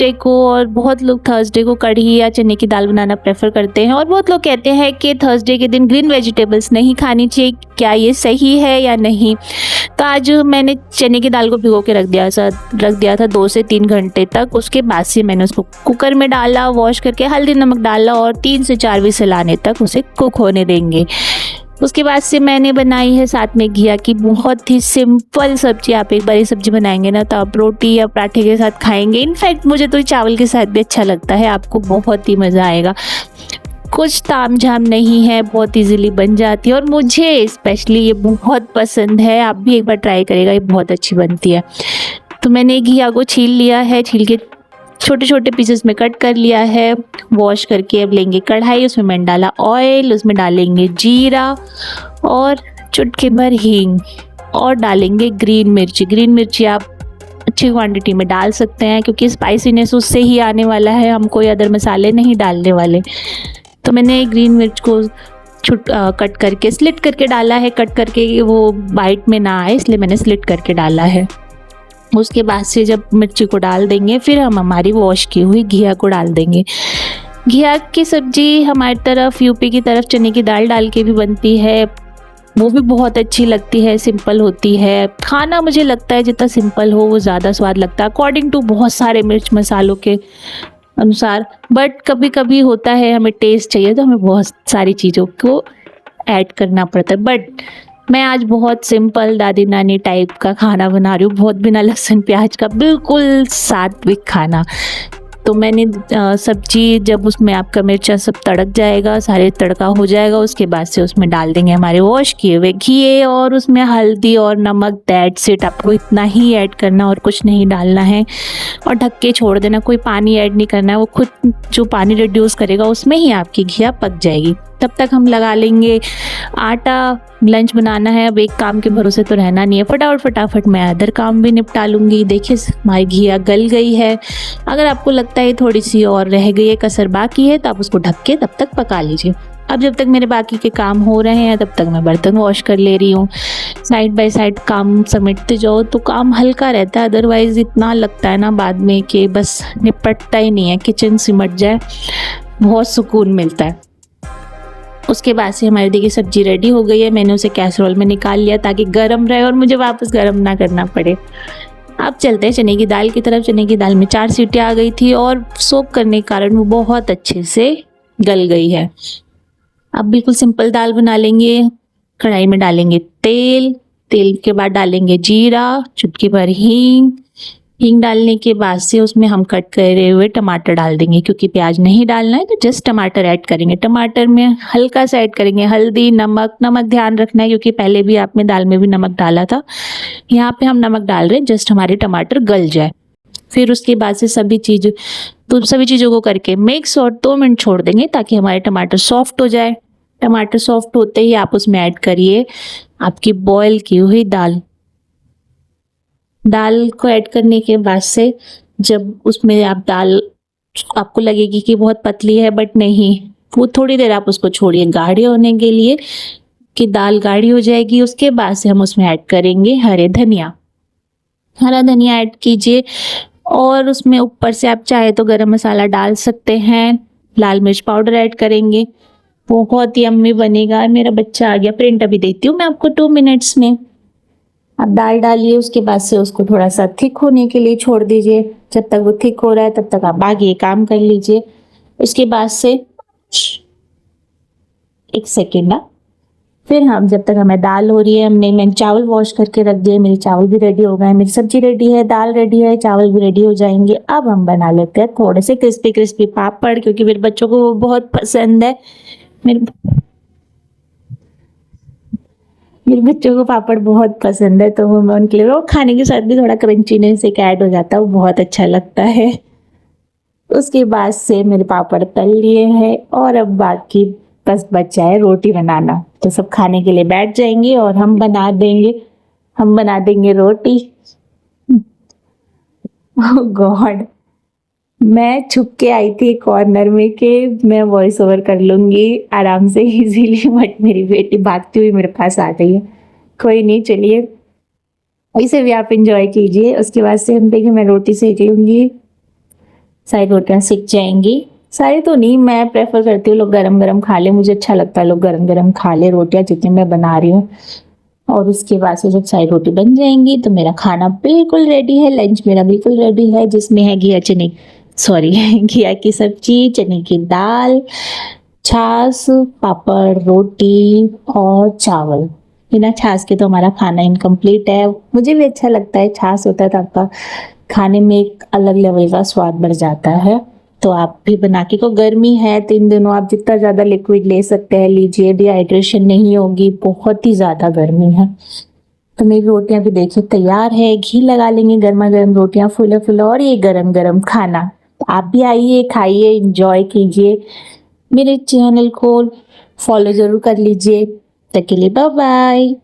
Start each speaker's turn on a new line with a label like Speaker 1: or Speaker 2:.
Speaker 1: Thursday को, और बहुत लोग थर्सडे को कढ़ी या चने की दाल बनाना प्रेफर करते हैं, और बहुत लोग कहते हैं कि थर्सडे के दिन ग्रीन वेजिटेबल्स नहीं खानी चाहिए। क्या ये सही है या नहीं? तो आज मैंने चने की दाल को भिगो के रख दिया था 2 से 3 घंटे तक। उसके बाद से मैंने उसको कुकर में डाला, वॉश करके हल्दी नमक डाला और 3 से 4 विसल आने तक उसे कुक होने देंगे। उसके बाद से मैंने बनाई है साथ में घिया की बहुत ही सिंपल सब्जी। आप एक बार ये सब्जी बनाएंगे ना तो आप रोटी या पराठे के साथ खाएंगे। इनफैक्ट मुझे तो चावल के साथ भी अच्छा लगता है, आपको बहुत ही मज़ा आएगा। कुछ ताम झाम नहीं है, बहुत इजीली बन जाती है और मुझे स्पेशली ये बहुत पसंद है। आप भी एक बार ट्राई करेगा, ये बहुत अच्छी बनती है। तो मैंने घिया को छील लिया है, छील के छोटे छोटे पीसेस में कट कर लिया है। वॉश करके अब लेंगे कढ़ाई, उसमें मैंने डाला ऑयल, उसमें डालेंगे जीरा और चुटकी भर हींग और डालेंगे ग्रीन मिर्ची। ग्रीन मिर्ची आप अच्छी क्वांटिटी में डाल सकते हैं क्योंकि स्पाइसीनेस उससे ही आने वाला है, हम कोई अदर मसाले नहीं डालने वाले। तो मैंने ग्रीन मिर्च को कट करके स्लिट करके डाला है, कट करके वो बाइट में ना आए इसलिए मैंने स्लिट करके डाला है। उसके बाद से जब मिर्ची को डाल देंगे फिर हम हमारी वॉश की हुई घिया को डाल देंगे। घिया की सब्जी हमारी तरफ यूपी की तरफ चने की दाल डाल के भी बनती है, वो भी बहुत अच्छी लगती है, सिंपल होती है। खाना मुझे लगता है जितना सिंपल हो वो ज़्यादा स्वाद लगता है अकॉर्डिंग टू बहुत सारे मिर्च मसालों के अनुसार। बट कभी कभी होता है हमें टेस्ट चाहिए तो हमें बहुत सारी चीज़ों को ऐड करना पड़ता है। बट मैं आज बहुत सिंपल दादी नानी टाइप का खाना बना रही हूँ, बहुत बिना लहसुन प्याज का, बिल्कुल सात्विक खाना। तो मैंने सब्जी जब उसमें आपका मिर्चा सब तड़क जाएगा, सारे तड़का हो जाएगा, उसके बाद से उसमें डाल देंगे हमारे वॉश किए हुए घिए और उसमें हल्दी और नमक। दैट्स इट, आपको इतना ही ऐड करना और कुछ नहीं डालना है और ढक के छोड़ देना। कोई पानी ऐड नहीं करना है, वो खुद जो पानी रिड्यूस करेगा उसमें ही आपकी घिया पक जाएगी। तब तक हम लगा लेंगे आटा। लंच बनाना है, अब एक काम के भरोसे तो रहना नहीं है, फटाफट मैं अदर काम भी निपटा लूँगी। देखिए हमारी घिया गल गई है। अगर आपको लगता है थोड़ी सी और रह गई है, कसर बाकी है, तो आप उसको ढक के तब तक पका लीजिए। अब जब तक मेरे बाकी के काम हो रहे हैं तब तक मैं बर्तन वॉश कर ले रही हूँ। साइड बाय साइड काम समेटते जाओ तो काम हल्का रहता है, अदरवाइज़ इतना लगता है ना बाद में कि बस निपटता ही नहीं है, किचन सिमट जाए, बहुत सुकून मिलता है। उसके बाद से हमारी देखिए सब्जी रेडी हो गई है। मैंने उसे कैसरोल में निकाल लिया ताकि गर्म रहे और मुझे वापस गर्म ना करना पड़े। अब चलते हैं चने की दाल की तरफ। चने की दाल में 4 सीटियाँ आ गई थी और सोक करने के कारण वो बहुत अच्छे से गल गई है। अब बिल्कुल सिंपल दाल बना लेंगे। कढ़ाई में डालेंगे तेल के बाद डालेंगे जीरा, चुटकी भर हींग डालने के बाद से उसमें हम कट करे हुए टमाटर डाल देंगे। क्योंकि प्याज नहीं डालना है तो जस्ट टमाटर ऐड करेंगे। टमाटर में हल्का सा ऐड करेंगे हल्दी, नमक ध्यान रखना है क्योंकि पहले भी आपने दाल में भी नमक डाला था। यहाँ पे हम नमक डाल रहे हैं जस्ट हमारे टमाटर गल जाए। फिर उसके बाद से सभी चीज़ों को करके मिक्स और 2 मिनट छोड़ देंगे ताकि हमारे टमाटर सॉफ्ट हो जाए। टमाटर सॉफ्ट होते ही आप उसमें ऐड करिए आपकी बॉयल की हुई दाल को ऐड करने के बाद से जब उसमें दाल आपको लगेगी कि बहुत पतली है, बट नहीं, वो थोड़ी देर आप उसको छोड़िए गाढ़ी होने के लिए कि दाल गाढ़ी हो जाएगी। उसके बाद से हम उसमें ऐड करेंगे हरा धनिया ऐड कीजिए और उसमें ऊपर से आप चाहे तो गरम मसाला डाल सकते हैं। लाल मिर्च पाउडर ऐड करेंगे, बहुत ही यम्मी बनेगा। मेरा बच्चा आ गया, प्रिंट अभी देती हूँ मैं आपको 2 मिनट्स में। आप दाल डालिए, उसके बाद से उसको थोड़ा सा थिक होने के लिए छोड़ दीजिए। जब तक वो थिक हो रहा है तब तक आप आगे काम कर लीजिए। उसके बाद से 1 सेकेंड ना, फिर हम जब तक हमें दाल हो रही है, मैंने चावल वॉश करके रख दिए, मेरे चावल भी रेडी हो गए, मेरी सब्जी रेडी है, दाल रेडी है, चावल भी रेडी हो जाएंगे। अब हम बना लेते हैं थोड़े से क्रिस्पी पापड़ क्योंकि मेरे बच्चों को वो बहुत पसंद है। मेरे बच्चों को पापड़ बहुत पसंद है तो मैं उनके लिए, वो खाने के साथ भी थोड़ा क्रंचीनेस एक ऐड हो जाता है, वो बहुत अच्छा लगता है। उसके बाद से मेरे पापड़ तल लिए हैं और अब बाकी बस बचा है रोटी बनाना। तो सब खाने के लिए बैठ जाएंगे और हम बना देंगे रोटी। ओह गॉड, मैं छुप के आई थी कॉर्नर में कि मैं वॉइस ओवर कर लूँगी आराम से इजीली, बट मेरी बेटी भागती हुई मेरे पास आ गई है। कोई नहीं, चलिए इसे भी आप इंजॉय कीजिए। उसके बाद से हम देखिए मैं रोटी सेक लूँगी। सारी रोटियां सिक जाएंगी। सारी तो नहीं, मैं प्रेफर करती हूँ लोग गरम गरम खा ले, मुझे अच्छा लगता है लोग गरम गरम खा ले रोटियां जितनी मैं बना रही हूँ। और उसके बाद से जब सारी रोटी बन जाएंगी तो मेरा खाना बिल्कुल रेडी है, लंच मेरा बिल्कुल रेडी है, जिसमें है घिया की सब्जी, चने की दाल, छाछ, पापड़, रोटी और चावल। बिना छाछ के तो हमारा खाना इनकम्प्लीट है। मुझे भी अच्छा लगता है, छाछ होता है तो आपका खाने में एक अलग लेवल का स्वाद बढ़ जाता है। तो आप भी बना के को, गर्मी है तो इन दिनों आप जितना ज़्यादा लिक्विड ले सकते हैं लीजिए, डिहाइड्रेशन नहीं होगी, बहुत ही ज़्यादा गर्मी है। तो मेरी रोटियां भी देखिए तैयार है, घी लगा लेंगे, गर्मा गर्म रोटियां फुले फुले और ये गरम गरम खाना। तो आप भी आइए, खाइए, इंजॉय कीजिए, मेरे चैनल को फॉलो जरूर कर लीजिए। तब के लिए बाय बाय।